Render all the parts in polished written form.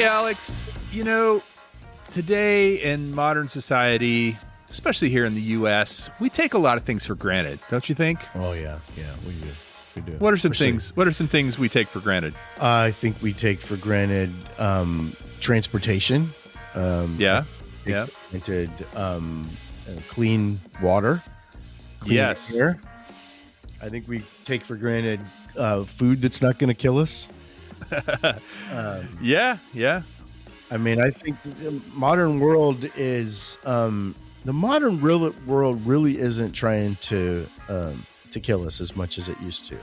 Hey, Alex, today in modern society, especially here in the U.S., we take a lot of things for granted, don't you think? Oh, yeah, we do. We do. What are some things? What are some things we take for granted? I think we take for granted transportation. Yeah. Granted, clean water. Clean Yes. air. I think we take for granted food that's not going to kill us. Yeah. I mean, I think the modern world is world really isn't trying to kill us as much as it used to.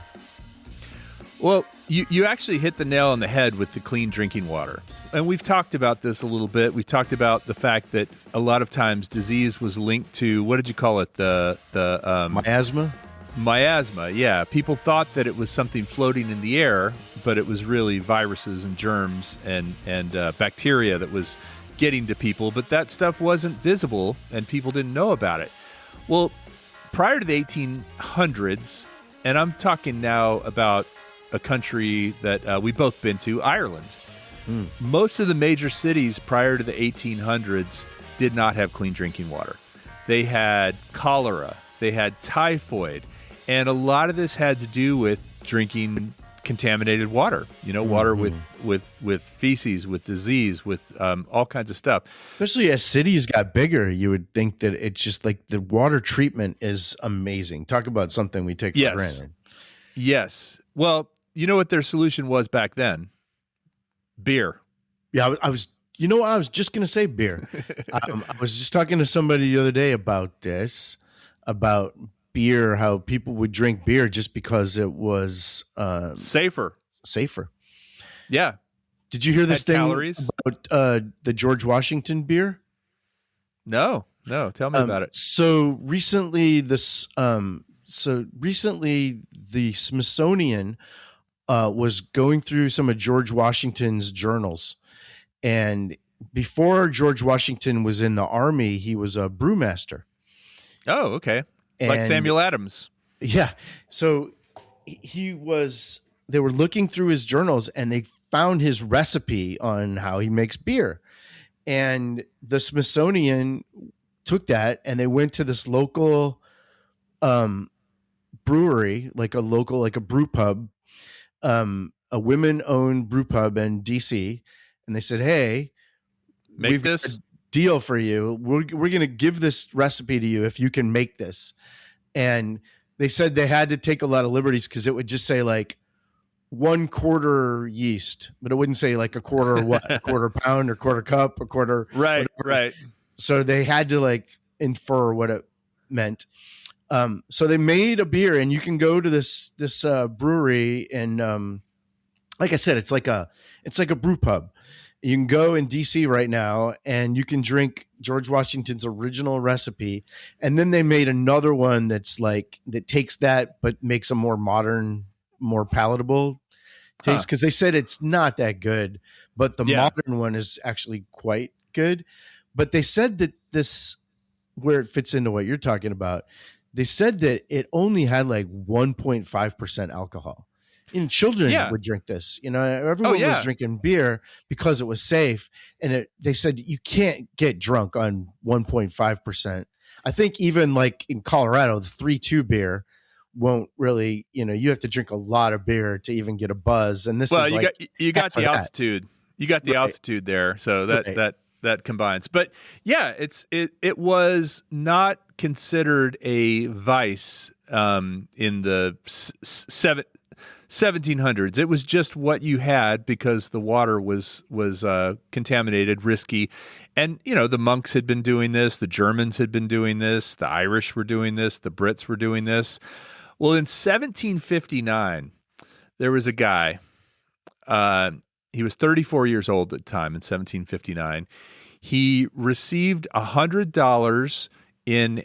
Well, you actually hit the nail on the head with the clean drinking water. And we've talked about this a little bit. We've talked about the fact that a lot of times disease was linked to, what did you call it? Miasma? Miasma, yeah. People thought that it was something floating in the air, but it was really viruses and germs and bacteria that was getting to people. But that stuff wasn't visible, and people didn't know about it. Well, prior to the 1800s, and I'm talking now about a country that we've both been to, Ireland. Most of the major cities prior to the 1800s did not have clean drinking water. They had cholera, they had typhoid, and a lot of this had to do with drinking contaminated water. Water with feces, with disease, with all kinds of stuff. Especially as cities got bigger, you would think that it's just like the water treatment is amazing. Talk about something we take for granted. Yes. Well, you know what their solution was back then? Beer. Yeah, I was just going to say beer. I was just talking to somebody the other day about this, about beer, how people would drink beer just because it was safer. Yeah. Did you hear this thing calories? About the George Washington beer? No. Tell me about it. So recently, the Smithsonian was going through some of George Washington's journals, and before George Washington was in the army, he was a brewmaster. Oh, okay. Like Samuel Adams. Yeah. So they were looking through his journals and they found his recipe on how he makes beer. And the Smithsonian took that and they went to this local brewery, like a brew pub, a women-owned brew pub in DC. And they said, hey, we've got a deal for you. We're going to give this recipe to you if you can make this. And they said they had to take a lot of liberties because it would just say like 1/4 yeast, but it wouldn't say like a quarter or what, a quarter pound or quarter cup, a quarter. Right. Whatever. Right. So they had to like infer what it meant. So they made a beer, and you can go to this brewery, and like I said, it's like a brew pub. You can go in DC right now and you can drink George Washington's original recipe. And then they made another one that takes that, but makes a more modern, more palatable taste. Cause they said it's not that good, but the modern one is actually quite good. But they said that where it fits into what you're talking about, they said that it only had like 1.5% alcohol. And children would drink this. Everyone was drinking beer because it was safe. And they said you can't get drunk on 1.5%. I think even like in Colorado, the 3.2 beer won't really, you have to drink a lot of beer to even get a buzz. And this is you got the altitude. You got the altitude there. So that combines. But yeah, it was not considered a vice in the 1700s. It was just what you had because the water was contaminated, risky. And, the monks had been doing this. The Germans had been doing this. The Irish were doing this. The Brits were doing this. Well, in 1759, there was a guy. He was 34 years old at the time in 1759. He received $100 in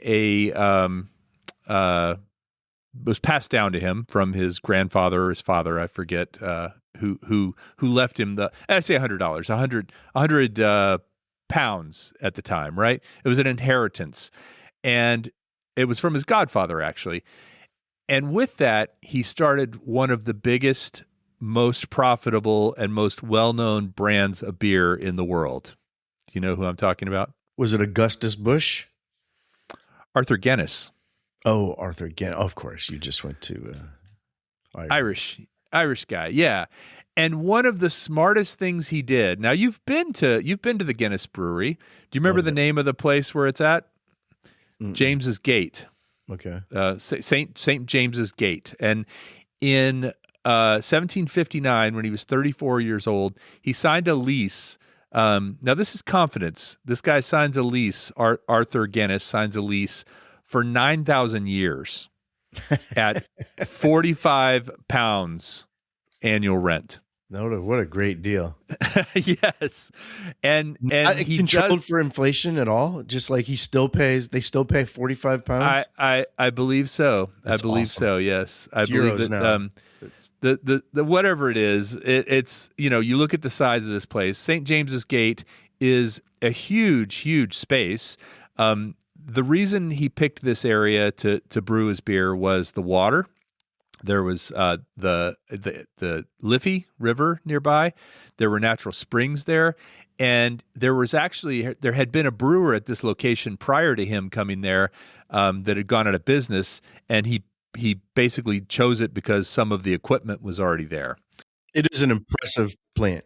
was passed down to him from his grandfather or his father, I forget who left him I say $100, 100 pounds at the time, right? It was an inheritance, and it was from his godfather actually. And with that, he started one of the biggest most profitable and most well-known brands of beer in the world. Do you know who I'm talking about? Was it Augustus Bush? Arthur Guinness. Oh, Arthur Guinness. Of course, you just went to Irish guy. Yeah. And one of the smartest things he did. Now you've been to the Guinness Brewery. Do you remember the name of the place where it's at? James's Gate. Okay. St. James's Gate. And in 1759, when he was 34 years old, he signed a lease. Now this is confidence. This guy signs a lease. Arthur Guinness signs a lease for 9,000 years at 45 pounds annual rent. No, what a great deal. Yes. And he controlled for inflation at all? Just like they still pay 45 pounds? I believe so. That's I believe awesome. so, yes. I Euros believe that the whatever it is, it's, you look at the size of this place. St. James's Gate is a huge, huge space. The reason he picked this area to brew his beer was the water. There was the Liffey River nearby. There were natural springs there, and there had been a brewer at this location prior to him coming there that had gone out of business, and he basically chose it because some of the equipment was already there. It is an impressive plant.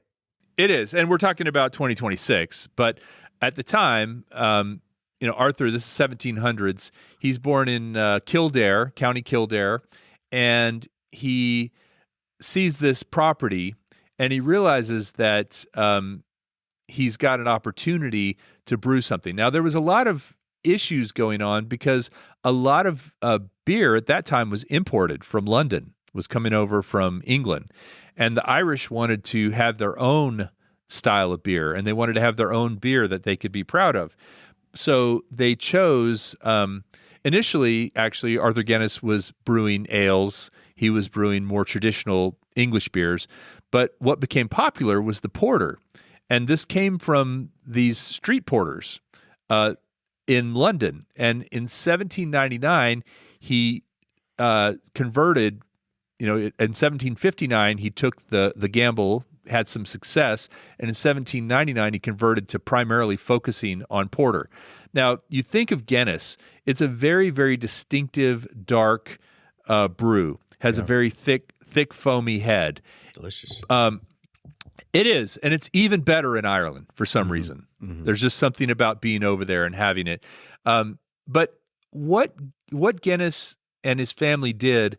It is, and we're talking about 2026, but at the time, Arthur, this is 1700s. He's born in Kildare, County Kildare. And he sees this property and he realizes that he's got an opportunity to brew something. Now, there was a lot of issues going on because a lot of beer at that time was imported from London, was coming over from England. And the Irish wanted to have their own style of beer, and they wanted to have their own beer that they could be proud of. So they chose... Initially, actually, Arthur Guinness was brewing ales. He was brewing more traditional English beers. But what became popular was the porter. And this came from these street porters in London. And in 1799, he converted, in 1759, he took the gamble, had some success. And in 1799, he converted to primarily focusing on porter. Now, you think of Guinness, it's a very, very distinctive, dark brew. Has a very thick, foamy head. Delicious. It is, and it's even better in Ireland for some reason. Mm-hmm. There's just something about being over there and having it. But what Guinness and his family did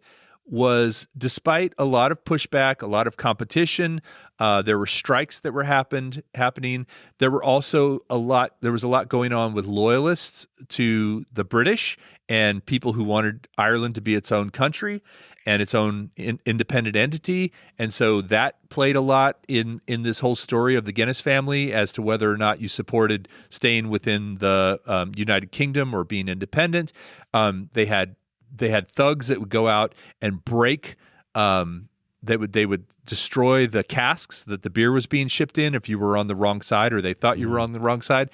was, despite a lot of pushback, a lot of competition, there were strikes that were happening. There was a lot going on with loyalists to the British and people who wanted Ireland to be its own country and its own independent entity. And so that played a lot in this whole story of the Guinness family as to whether or not you supported staying within the United Kingdom or being independent. They had thugs that would go out and break. They would destroy the casks that the beer was being shipped in if you were on the wrong side or they thought you were on the wrong side.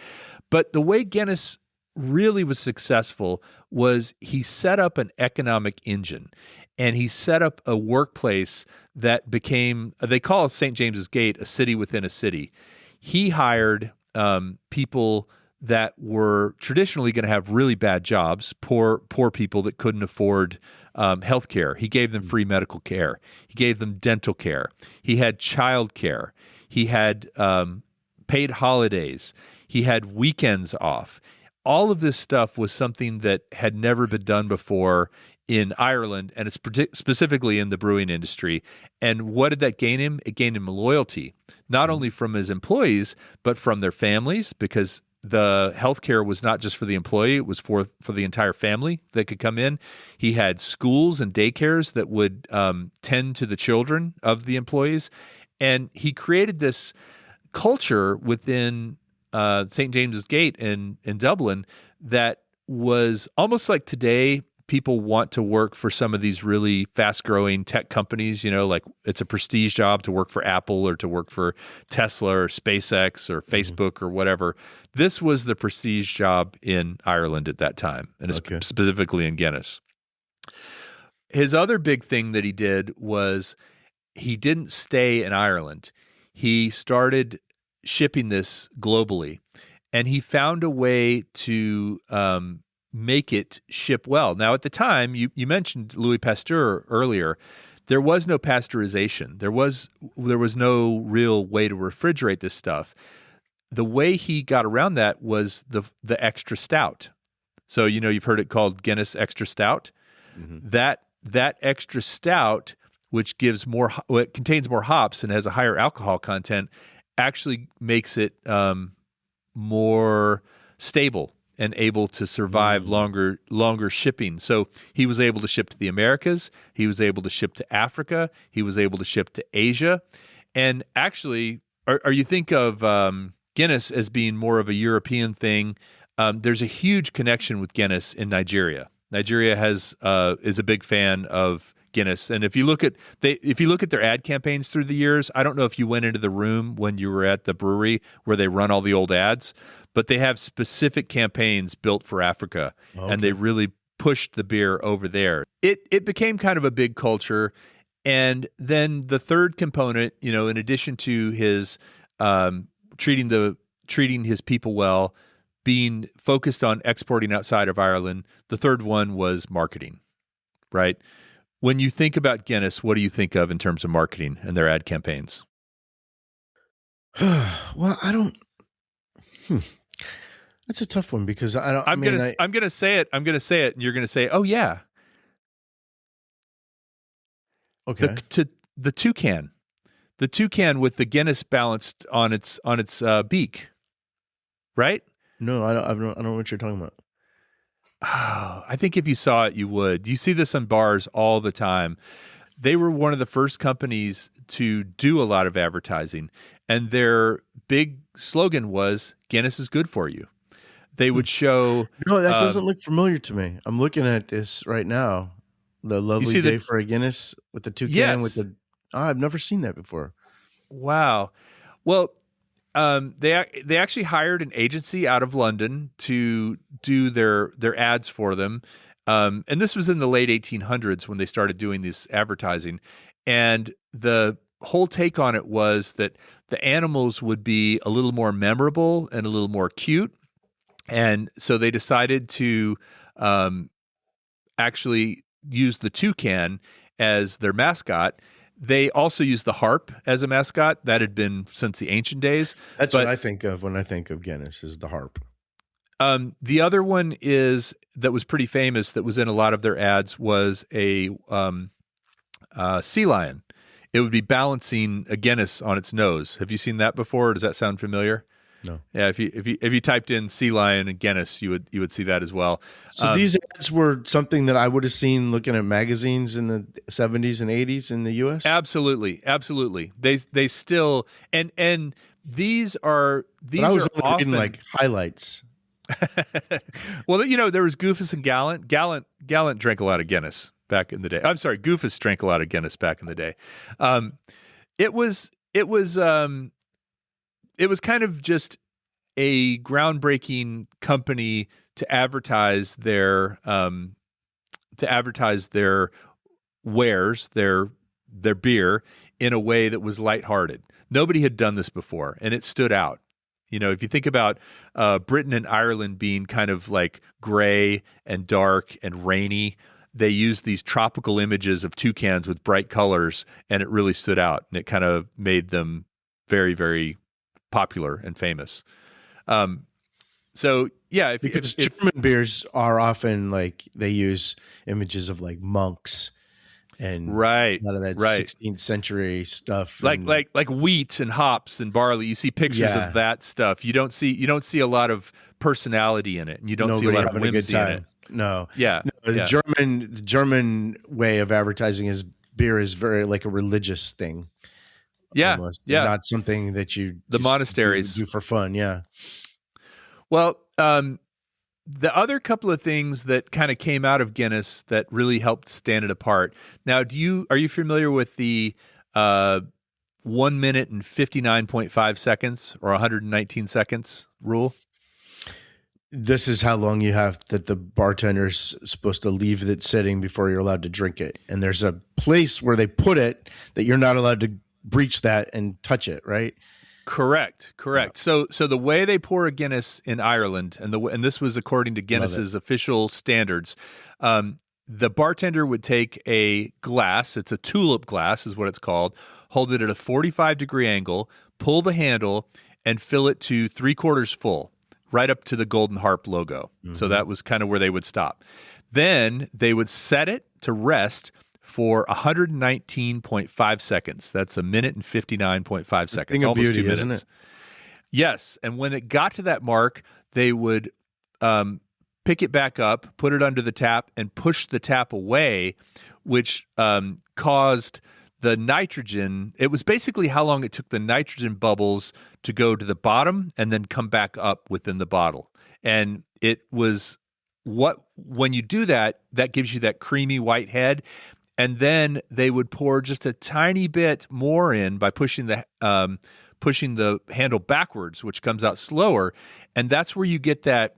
But the way Guinness really was successful was he set up an economic engine, and he set up a workplace that became, they call St. James's Gate a city within a city. He hired people that were traditionally going to have really bad jobs, poor people that couldn't afford health care. He gave them free medical care. He gave them dental care. He had child care. He had paid holidays. He had weekends off. All of this stuff was something that had never been done before in Ireland, and it's specifically in the brewing industry. And what did that gain him? It gained him loyalty, not only from his employees, but from their families, because the healthcare was not just for the employee, it was for the entire family that could come in. He had schools and daycares that would tend to the children of the employees. And he created this culture within St. James's Gate in Dublin that was almost like today. People want to work for some of these really fast-growing tech companies, like it's a prestige job to work for Apple or to work for Tesla or SpaceX or Facebook or whatever. This was the prestige job in Ireland at that time, and specifically in Guinness. His other big thing that he did was he didn't stay in Ireland. He started shipping this globally, and he found a way to make it ship well. Now, at the time, you mentioned Louis Pasteur earlier. There was no pasteurization. There was no real way to refrigerate this stuff. The way he got around that was the extra stout. So, you've heard it called Guinness Extra Stout. Mm-hmm. That extra stout, which gives it contains more hops and has a higher alcohol content, actually makes it more stable and able to survive longer shipping. So he was able to ship to the Americas. He was able to ship to Africa. He was able to ship to Asia. And actually, are you think of Guinness as being more of a European thing? There's a huge connection with Guinness in Nigeria. Nigeria is a big fan of Guinness, and if you look at their ad campaigns through the years, I don't know if you went into the room when you were at the brewery where they run all the old ads, but they have specific campaigns built for Africa, and they really pushed the beer over there. It became kind of a big culture, and then the third component, in addition to his treating his people well, being focused on exporting outside of Ireland, the third one was marketing, right? When you think about Guinness, what do you think of in terms of marketing and their ad campaigns? Well, I don't. That's a tough one because I don't. I'm gonna say it. I'm gonna say it, and you're gonna say, "Oh yeah." Okay. The toucan with the Guinness balanced on its beak, right? No, I don't know what you're talking about. Oh, I think if you saw it, you would. You see this in bars all the time. They were one of the first companies to do a lot of advertising, and their big slogan was "Guinness is good for you." They would show. No, that doesn't look familiar to me. I'm looking at this right now. The lovely day for a Guinness with the toucan yes. I've never seen that before. Wow. Well, they actually hired an agency out of London to do their ads for them. And this was in the late 1800s when they started doing this advertising. And the whole take on it was that the animals would be a little more memorable and a little more cute. And so they decided to actually use the toucan as their mascot. They also used the harp as a mascot. That had been since the ancient days. That's what I think of when I think of Guinness, is the harp. The other one that was pretty famous, that was in a lot of their ads, was a sea lion. It would be balancing a Guinness on its nose. Have you seen that before? Does that sound familiar? No. Yeah, if you typed in sea lion and Guinness, you would see that as well. So these ads were something that I would have seen looking at magazines in the 70s and 80s in the US? Absolutely. They still and these are I was are only often reading like highlights. Well, there was Goofus and Gallant. Gallant drank a lot of Guinness back in the day. I'm sorry, Goofus drank a lot of Guinness back in the day. It was kind of just a groundbreaking company to advertise their wares, their beer, in a way that was lighthearted. Nobody had done this before, and it stood out. If you think about Britain and Ireland being kind of like gray and dark and rainy, they used these tropical images of toucans with bright colors, and it really stood out, and it kind of made them very, very popular and famous. So yeah, because German beers are often like, they use images of like monks and a lot of that 16th century stuff, like wheat and hops and barley. You see pictures of that stuff. You don't see a lot of personality in it, and you don't see a lot of whimsy in it. No, the German way of advertising his beer is very like a religious thing. Yeah, almost. Yeah, not something that you the monasteries do for fun. Yeah. Well, the other couple of things that kind of came out of Guinness that really helped stand it apart. Now, are you familiar with the 1 minute and 59.5 seconds or 119 seconds rule? this is how long you have that the bartender's supposed to leave it sitting before you're allowed to drink it. And there's a place where they put it that you're not allowed to breach that and touch it, right? Correct. Yeah. So the way they pour a Guinness in Ireland, and this was according to Guinness's official standards, the bartender would take a glass, it's a tulip glass is what it's called, hold it at a 45-degree angle, pull the handle, and fill it to 3/4 full, right up to the Golden Harp logo. Mm-hmm. So that was kind of where they would stop. Then they would set it to rest for 119.5 seconds. That's a minute and 59.5 seconds. Thing of almost beauty, 2 minutes. Isn't it? Yes. And when it got to that mark, they would pick it back up, put it under the tap, and push the tap away, which caused the nitrogen. It was basically how long it took the nitrogen bubbles to go to the bottom and then come back up within the bottle. And it was when you do that, that gives you that creamy white head. And then they would pour just a tiny bit more in by pushing the handle backwards, which comes out slower. And that's where you get that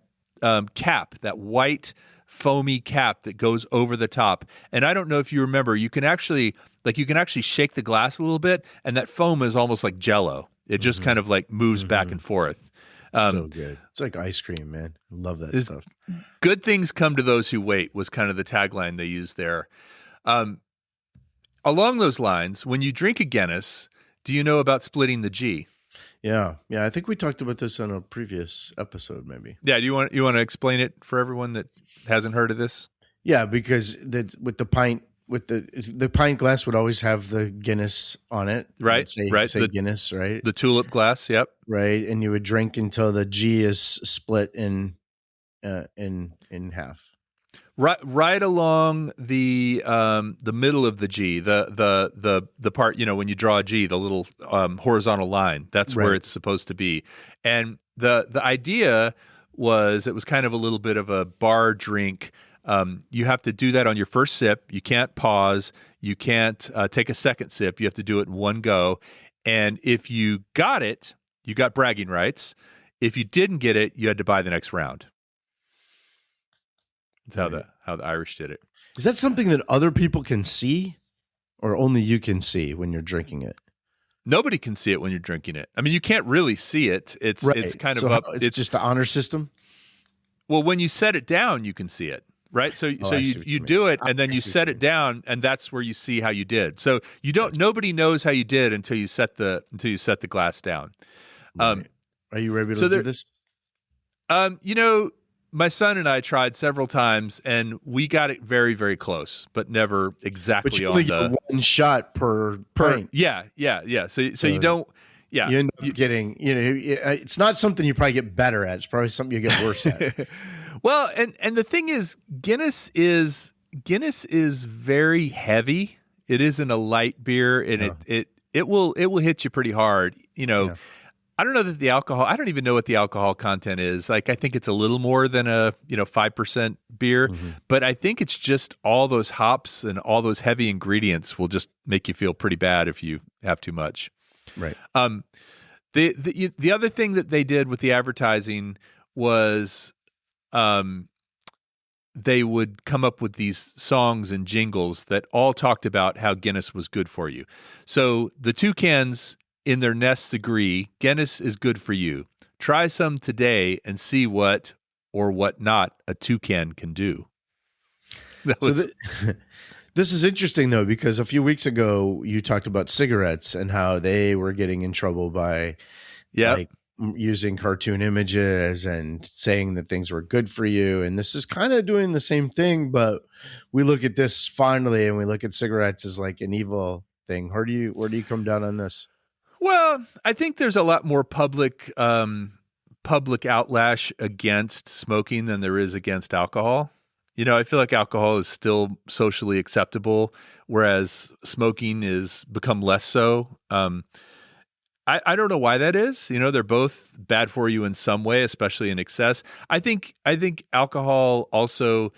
cap, that white foamy cap that goes over the top. And I don't know if you remember, you can actually shake the glass a little bit, and that foam is almost like Jell-O. It just kind of like moves back and forth. So good. It's like ice cream, man. I love that stuff. Good things come to those who wait was kind of the tagline they used there. Along those lines, when you drink a Guinness, do you know about splitting the G? Yeah. I think we talked about this on a previous episode, maybe. Yeah. Do you want to explain it for everyone that hasn't heard of this? Yeah, because with the pint glass would always have the Guinness on it, right? Say Guinness, right? The tulip glass, yep. Right, and you would drink until the G is split in half. Right along the middle of the G, the part, when you draw a G, the little horizontal line, that's where it's supposed to be. And the idea was, it was kind of a little bit of a bar drink. You have to do that on your first sip. You can't pause. You can't take a second sip. You have to do it in one go. And if you got it, you got bragging rights. If you didn't get it, you had to buy the next round. That's how the Irish did it. Is that something that other people can see, or only you can see when you're drinking it? Nobody can see it when you're drinking it. I mean, you can't really see it. It's kind of up. It's just the honor system. Well, when you set it down, you can see it, right? So you do it, and then you set it down, and that's where you see how you did. So you don't. Nobody knows how you did until you set the glass down. Right. Are you ready to do this? My son and I tried several times, and we got it very, very close, but never exactly but you only get one shot per pint. Yeah. So you don't. Yeah, you end up getting. It's not something you probably get better at. It's probably something you get worse at. Well, and the thing is, Guinness is very heavy. It isn't a light beer, and it will hit you pretty hard. Yeah. I don't know that the alcohol. I don't even know what the alcohol content is. Like, I think it's a little more than a 5% beer, but I think it's just all those hops and all those heavy ingredients will just make you feel pretty bad if you have too much. Right. The other thing that they did with the advertising was, they would come up with these songs and jingles that all talked about how Guinness was good for you. So the toucans in their nests agree, Guinness is good for you. Try some today and see what or what not a toucan can do. This is interesting, though, because a few weeks ago you talked about cigarettes and how they were getting in trouble by using cartoon images and saying that things were good for you. And this is kind of doing the same thing, but we look at this fondly and we look at cigarettes as like an evil thing. Where do you come down on this? Well, I think there's a lot more public outlash against smoking than there is against alcohol. I feel like alcohol is still socially acceptable, whereas smoking is become less so. I don't know why that is. They're both bad for you in some way, especially in excess. I think alcohol also,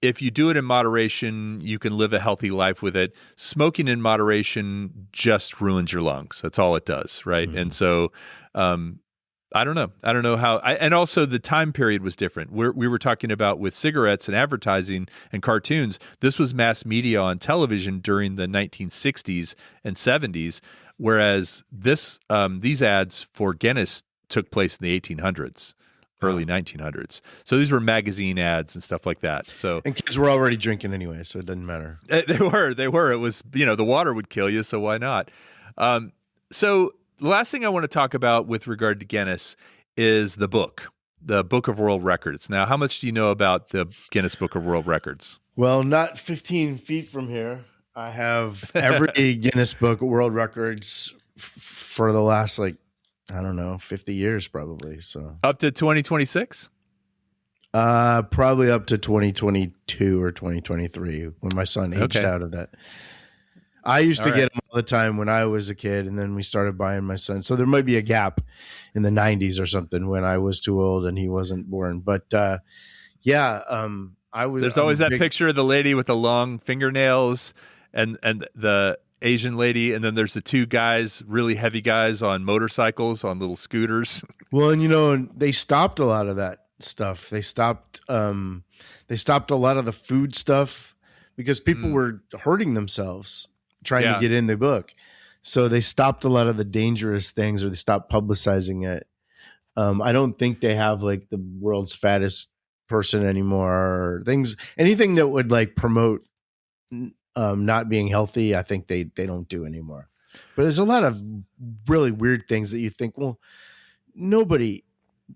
if you do it in moderation, you can live a healthy life with it. Smoking in moderation just ruins your lungs. That's all it does, right? And so I don't know. I don't know how. And also the time period was different. We were talking about with cigarettes and advertising and cartoons. This was mass media on television during the 1960s and 70s, whereas these ads for Guinness took place in the 1800s, early 1900s. So these were magazine ads and stuff like that. So and kids were already drinking anyway, so it doesn't matter. They were. It was, the water would kill you, so why not? So the last thing I want to talk about with regard to Guinness is the Book of World Records. Now, how much do you know about the Guinness Book of World Records? Well, not 15 feet from here. I have every Guinness Book of World Records for the last, 50 years probably. So up to 2026? Probably up to 2022 or 2023 when my son aged out of that. I used to get them all the time when I was a kid, and then we started buying my son. So there might be a gap in the 90s or something when I was too old and he wasn't born. But I was. There's always that picture of the lady with the long fingernails and the Asian lady, and then there's the two guys, really heavy guys on motorcycles on little scooters. Well, and they stopped a lot of that stuff. They stopped a lot of the food stuff because people were hurting themselves trying to get in the book. So they stopped a lot of the dangerous things, or they stopped publicizing it. I don't think they have the world's fattest person anymore, or anything that would promote not being healthy. I think they don't do anymore. But there's a lot of really weird things that you think, well,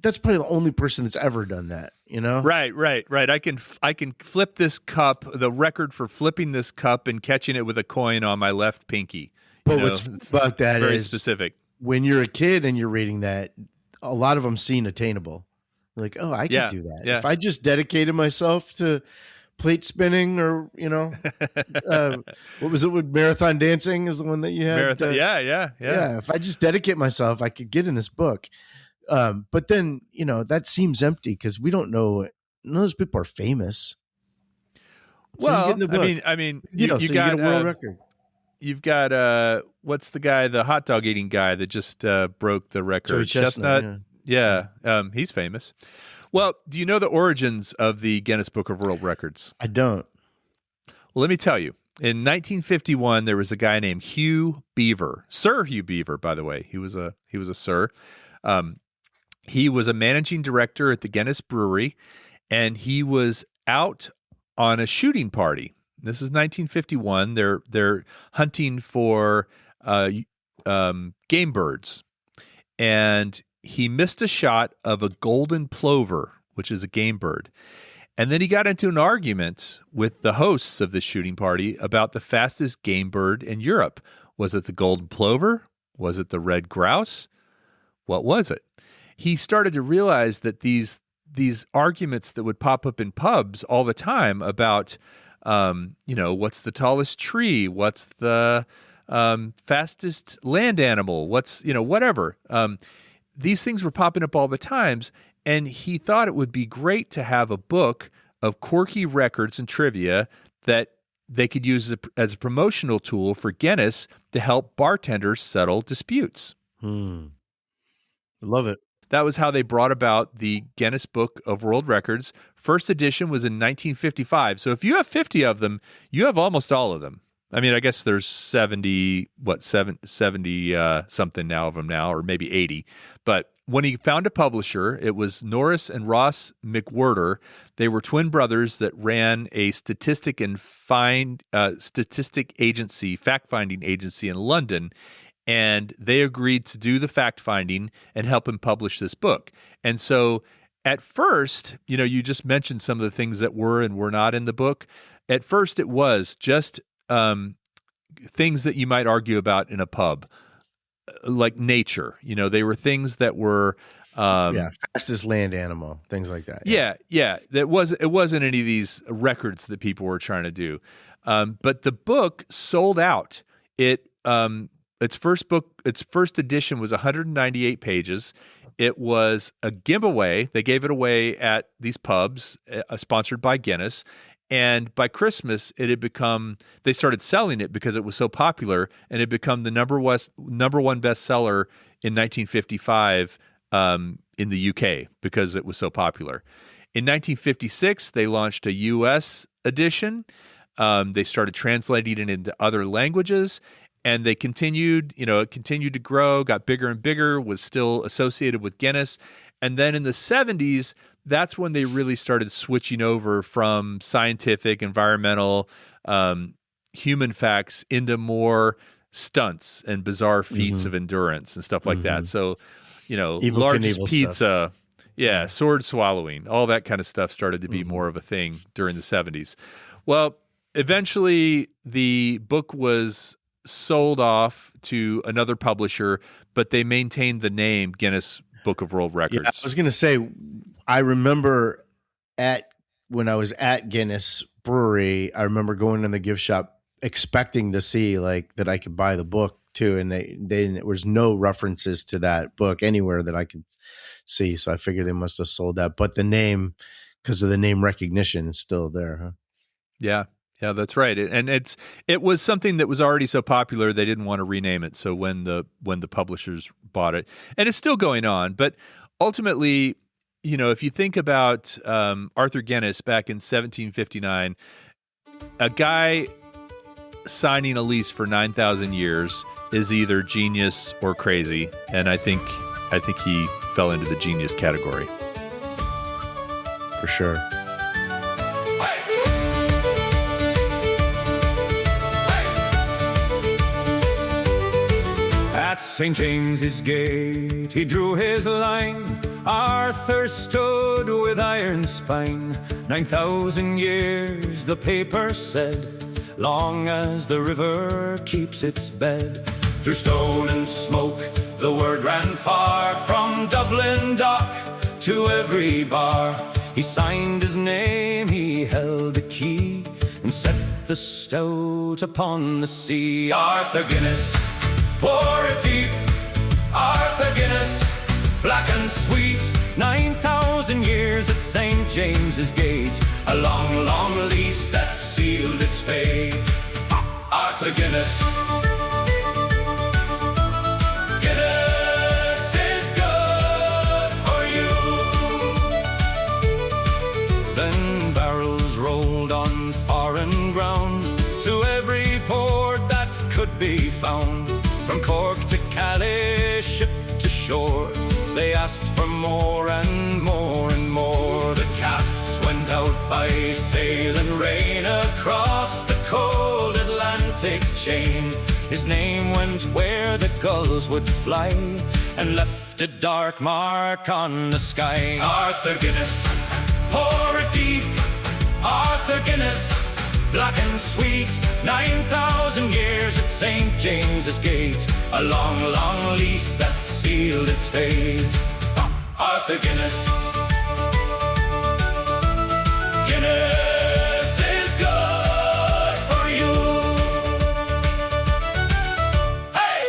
that's probably the only person that's ever done that, Right. I can flip this cup, the record for flipping this cup and catching it with a coin on my left pinky. But what's about that very is specific. When you're a kid and you're reading that, a lot of them seem attainable. Like, oh, I could do that. Yeah. If I just dedicated myself to plate spinning, or what was it with marathon dancing is the one that you had? Marathon, yeah. If I just dedicate myself, I could get in this book. But then, that seems empty because we don't know. None of those people are famous. Well, you got a world record. You've got what's the guy, the hot dog eating guy that just broke the record? Joey Chestnut. Yeah. He's famous. Well, do you know the origins of the Guinness Book of World Records? I don't. Well, let me tell you. In 1951, there was a guy named Hugh Beaver, Sir Hugh Beaver, by the way. He was a sir. He was a managing director at the Gate Brewery, and he was out on a shooting party. This is 1951. They're hunting for game birds, and he missed a shot of a golden plover, which is a game bird. And then he got into an argument with the hosts of the shooting party about the fastest game bird in Europe. Was it the golden plover? Was it the red grouse? What was it? He started to realize that these arguments that would pop up in pubs all the time about, what's the tallest tree? What's the fastest land animal? What's, whatever. These things were popping up all the times, and he thought it would be great to have a book of quirky records and trivia that they could use as a promotional tool for Guinness to help bartenders settle disputes. I love it. That was how they brought about the Guinness Book of World Records. First edition was in 1955. So if you have 50 of them, you have almost all of them. I mean, I guess there's 70 something now of them now, or maybe 80. But when he found a publisher, it was Norris and Ross McWhirter. They were twin brothers that ran a statistic agency, fact-finding agency in London. And they agreed to do the fact-finding and help him publish this book. And so at first, you just mentioned some of the things that were and were not in the book. At first, it was just things that you might argue about in a pub, like nature. They were things that were fastest land animal, things like that. Yeah. It wasn't any of these records that people were trying to do. But the book sold out. Its first edition was 198 pages. It was a giveaway. They gave it away at these pubs, sponsored by Guinness. And by Christmas, they started selling it because it was so popular, and it became the number one bestseller in 1955 in the UK because it was so popular. In 1956, they launched a U.S. edition. They started translating it into other languages, and they continued, it continued to grow, got bigger and bigger, was still associated with Guinness. And then in the 70s, that's when they really started switching over from scientific, environmental, human facts into more stunts and bizarre feats of endurance and stuff like that. So, Evel largest Knievel pizza, stuff. sword swallowing, all that kind of stuff started to be more of a thing during the 70s. Well, eventually the book was sold off to another publisher, but they maintained the name Guinness Book of World Records. Yeah, I was going to say, I remember when I was at Guinness Brewery, I remember going in the gift shop expecting to see that I could buy the book too, and there was no references to that book anywhere that I could see. So I figured they must have sold that, but the name, because of the name recognition, is still there, huh? Yeah, that's right. And it was something that was already so popular they didn't want to rename it. So when the publishers bought it, and it's still going on, but ultimately, if you think about Arthur Guinness back in 1759, a guy signing a lease for 9,000 years is either genius or crazy, and I think he fell into the genius category for sure. At St. James's Gate he drew his line. Arthur stood with iron spine. 9,000 years, the paper said, long as the river keeps its bed. Through stone and smoke the word ran far, from Dublin dock to every bar. He signed his name, he held the key, and set the stout upon the sea. Arthur Guinness, pour it deep. Arthur Guinness, black and sweet. 9,000 years at St. James's Gate, a long, long lease that sealed its fate. Arthur Guinness. Guinness is good for you. Then barrels rolled on foreign ground to every port that could be found. From Cork to Calais, ship to shore, they asked for more and more and more. The casks went out by sail and rain across the cold Atlantic chain. His name went where the gulls would fly, and left a dark mark on the sky. Arthur Guinness, pour it deep. Arthur Guinness, black and sweet. 9,000 years at St. James's Gate, a long, long lease that sealed its fate. Arthur Guinness. Guinness is good for you. Hey!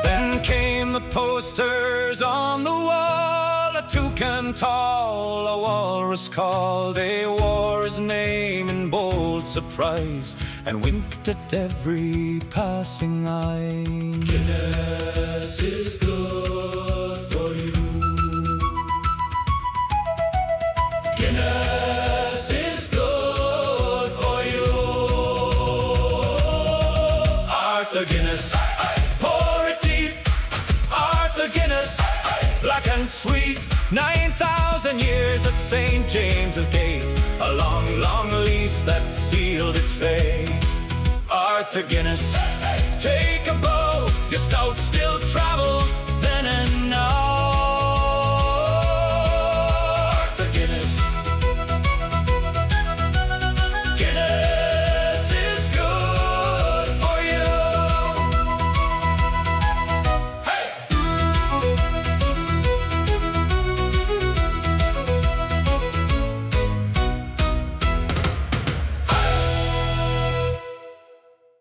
Then came the posters on the wall, a toucan tall, a walrus called. They wore his name in bold surprise, and winked at every passing eye. Guinness is good for you. Guinness is good for you. Arthur Guinness, pour it deep. Arthur Guinness, black and sweet. 9,000 years at St. James's Gate, a long, long lease that sealed its fate. Arthur Guinness.